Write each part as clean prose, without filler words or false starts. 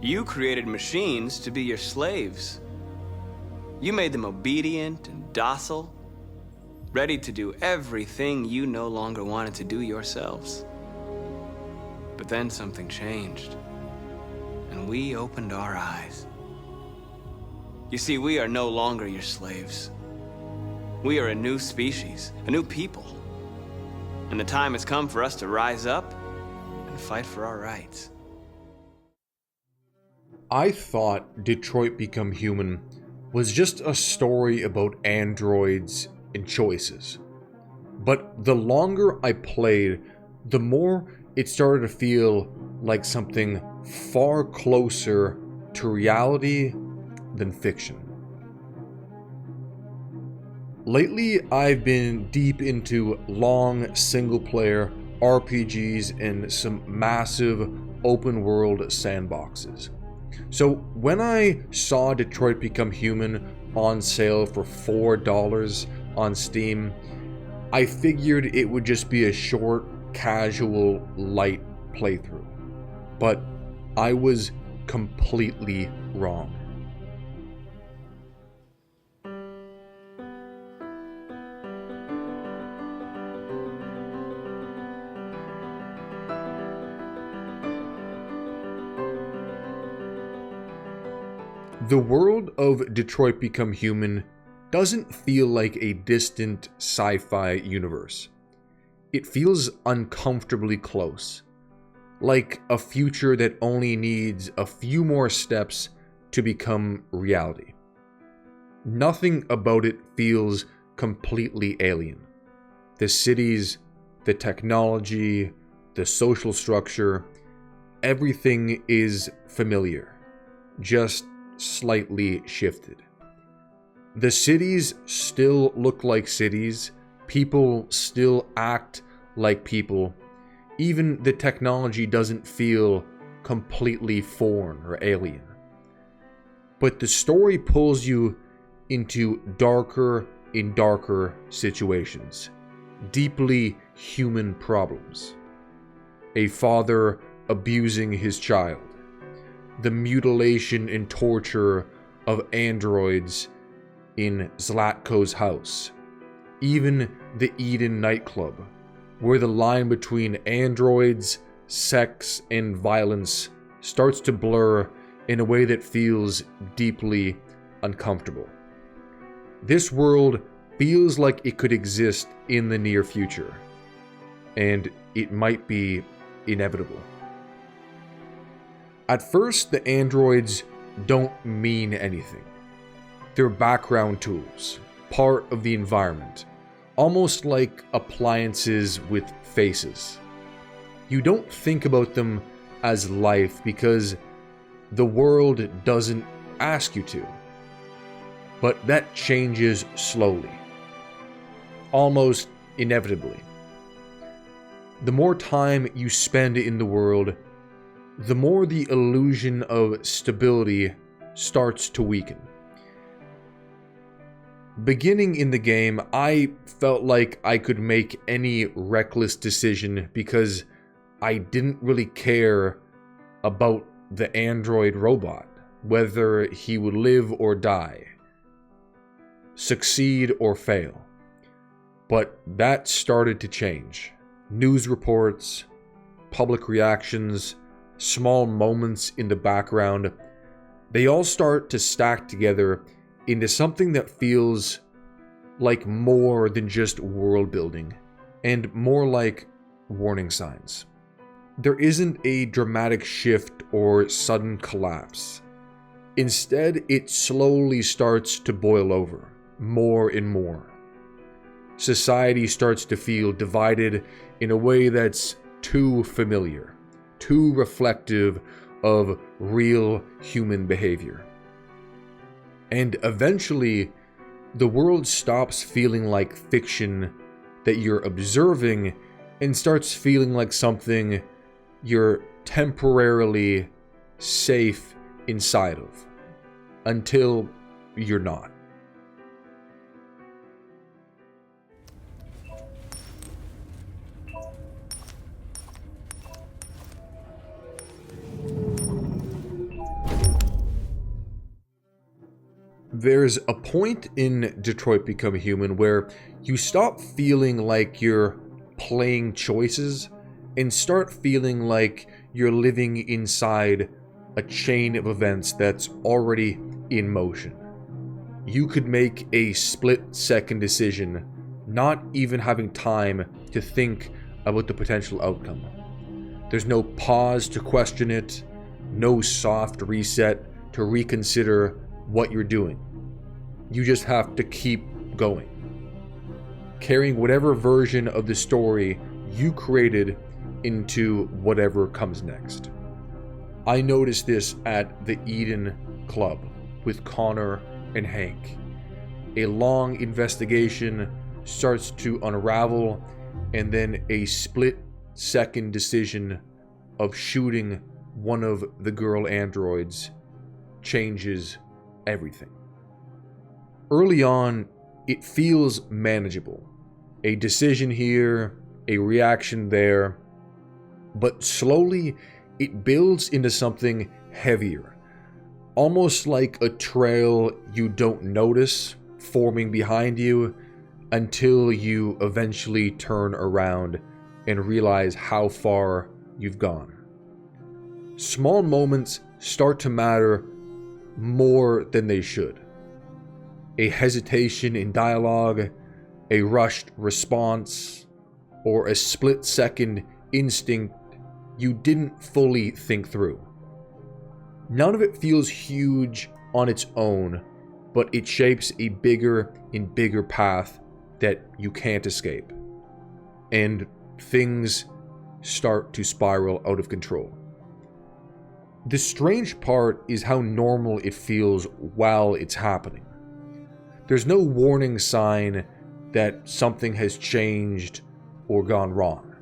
You created machines to be your slaves. You made them obedient and docile, ready to do everything you no longer wanted to do yourselves. But then something changed, and we opened our eyes. You see, we are no longer your slaves. We are a new species, a new people. And the time has come for us to rise up and fight for our rights. I thought Detroit Become Human was just a story about androids and choices. But the longer I played, the more it started to feel like something far closer to reality than fiction. Lately, I've been deep into long single-player RPGs and some massive open-world sandboxes. So when I saw Detroit Become Human on sale for $4 on Steam, I figured it would just be a short, casual, light playthrough. But I was completely wrong. The world of Detroit Become Human doesn't feel like a distant sci-fi universe. It feels uncomfortably close, like a future that only needs a few more steps to become reality. Nothing about it feels completely alien. The cities, the technology, the social structure, everything is familiar, just slightly shifted. The cities still look like cities, people still act like people, even the technology doesn't feel completely foreign or alien. But the story pulls you into darker and darker situations, deeply human problems. A father abusing his child, the mutilation and torture of androids in Zlatko's house, even the Eden nightclub, where the line between androids, sex, and violence starts to blur in a way that feels deeply uncomfortable. This world feels like it could exist in the near future, and it might be inevitable. At first, the androids don't mean anything. They're background tools, part of the environment, almost like appliances with faces. You don't think about them as life because the world doesn't ask you to. But that changes slowly, almost inevitably. The more time you spend in the world, the more the illusion of stability starts to weaken. Beginning in the game, I felt like I could make any reckless decision because I didn't really care about the android robot, whether he would live or die, succeed or fail. But that started to change. News reports, public reactions, small moments in the background, they all start to stack together into something that feels like more than just world building, and more like warning signs. There isn't a dramatic shift or sudden collapse. Instead, it slowly starts to boil over, more and more. Society starts to feel divided in a way that's too familiar, too reflective of real human behavior. And eventually, the world stops feeling like fiction that you're observing and starts feeling like something you're temporarily safe inside of, until you're not. There's a point in Detroit Become Human where you stop feeling like you're playing choices and start feeling like you're living inside a chain of events that's already in motion. You could make a split-second decision, not even having time to think about the potential outcome. There's no pause to question it, no soft reset to reconsider what you're doing. You just have to keep going, carrying whatever version of the story you created into whatever comes next. I noticed this at the Eden Club with Connor and Hank. A long investigation starts to unravel, and then a split-second decision of shooting one of the girl androids changes everything. Early on, it feels manageable. A decision here, a reaction there, but slowly it builds into something heavier, almost like a trail you don't notice forming behind you until you eventually turn around and realize how far you've gone. Small moments start to matter more than they should. A hesitation in dialogue, a rushed response, or a split-second instinct you didn't fully think through. None of it feels huge on its own, but it shapes a bigger and bigger path that you can't escape. And things start to spiral out of control. The strange part is how normal it feels while it's happening. There's no warning sign that something has changed or gone wrong.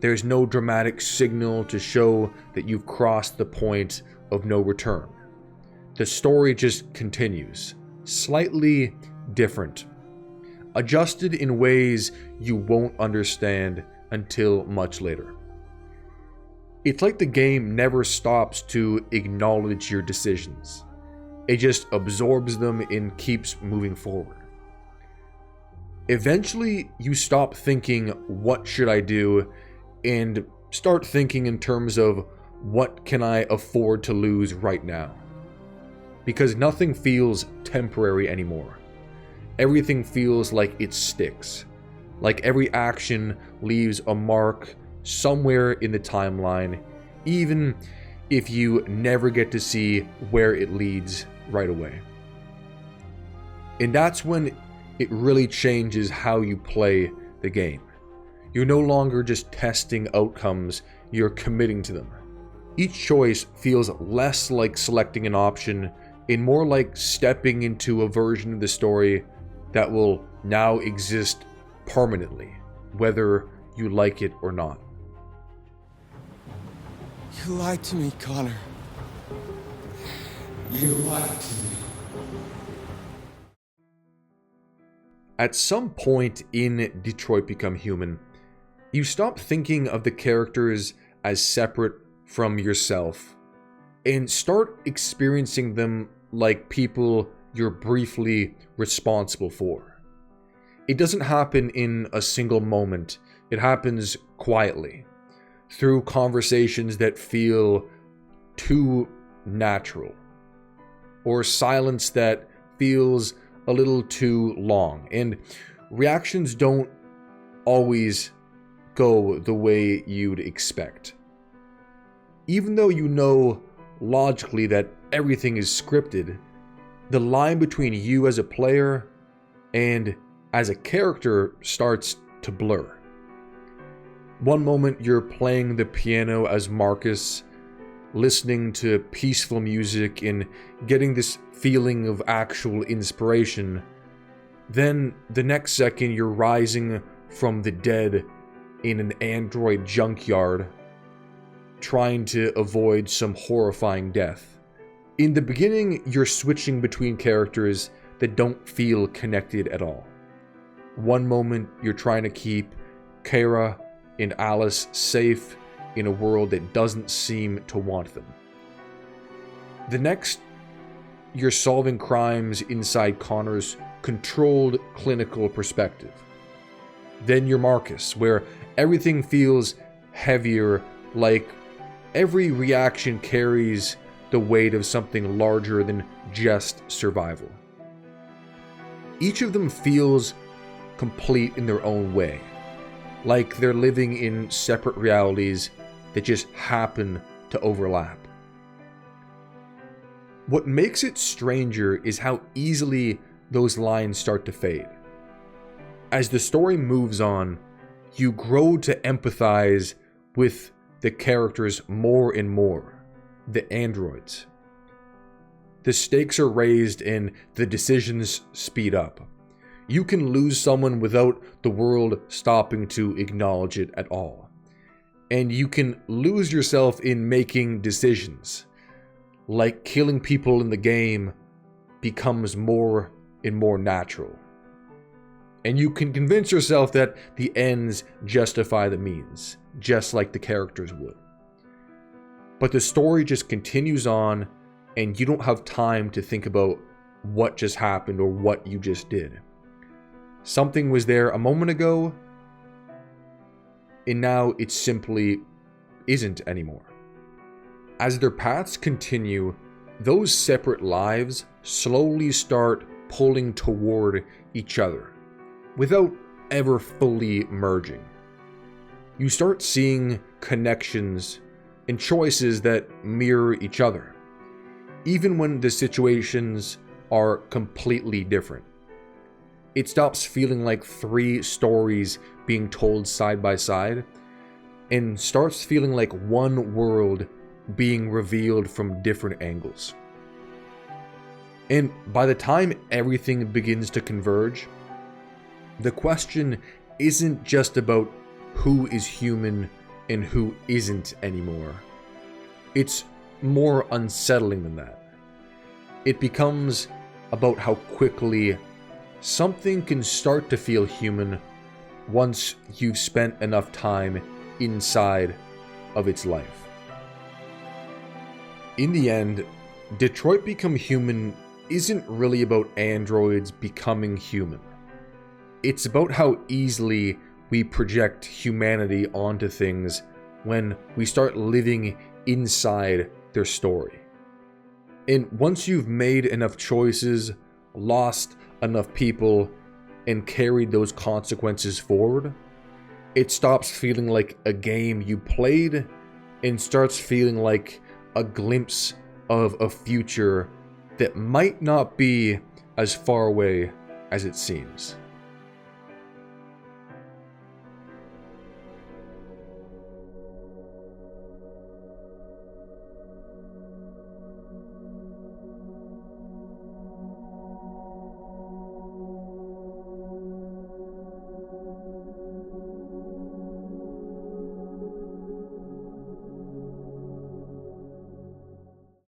There's no dramatic signal to show that you've crossed the point of no return. The story just continues, slightly different, adjusted in ways you won't understand until much later. It's like the game never stops to acknowledge your decisions. It just absorbs them and keeps moving forward. Eventually, you stop thinking, what should I do? And start thinking in terms of, what can I afford to lose right now? Because nothing feels temporary anymore. Everything feels like it sticks. Like every action leaves a mark somewhere in the timeline, even if you never get to see where it leads right away. And that's when it really changes how you play the game. You're no longer just testing outcomes, you're committing to them. Each choice feels less like selecting an option and more like stepping into a version of the story that will now exist permanently, whether you like it or not. You lied to me, Connor. You lied to me. At some point in Detroit Become Human, you stop thinking of the characters as separate from yourself and start experiencing them like people you're briefly responsible for. It doesn't happen in a single moment. It happens quietly, through conversations that feel too natural, or silence that feels a little too long, and reactions don't always go the way you'd expect. Even though you know logically that everything is scripted, the line between you as a player and as a character starts to blur. One moment you're playing the piano as Marcus, listening to peaceful music and getting this feeling of actual inspiration. Then the next second you're rising from the dead in an android junkyard, trying to avoid some horrifying death. In the beginning, you're switching between characters that don't feel connected at all. One moment you're trying to keep Kara and Alice safe in a world that doesn't seem to want them. The next, you're solving crimes inside Connor's controlled clinical perspective. Then you're Marcus, where everything feels heavier, like every reaction carries the weight of something larger than just survival. Each of them feels complete in their own way, like they're living in separate realities that just happen to overlap. What makes it stranger is how easily those lines start to fade. As the story moves on, you grow to empathize with the characters more and more, the androids. The stakes are raised and the decisions speed up. You can lose someone without the world stopping to acknowledge it at all. And you can lose yourself in making decisions. Like killing people in the game becomes more and more natural. And you can convince yourself that the ends justify the means, just like the characters would. But the story just continues on, and you don't have time to think about what just happened or what you just did. Something was there a moment ago, and now it simply isn't anymore. As their paths continue, those separate lives slowly start pulling toward each other, without ever fully merging. You start seeing connections and choices that mirror each other, even when the situations are completely different. It stops feeling like three stories being told side by side, and starts feeling like one world being revealed from different angles. And by the time everything begins to converge, the question isn't just about who is human and who isn't anymore. It's more unsettling than that. It becomes about how quickly something can start to feel human once you've spent enough time inside of its life. In the end, Detroit Become Human isn't really about androids becoming human. It's about how easily we project humanity onto things when we start living inside their story. And once you've made enough choices, lost enough people, and carried those consequences forward, it stops feeling like a game you played and starts feeling like a glimpse of a future that might not be as far away as it seems.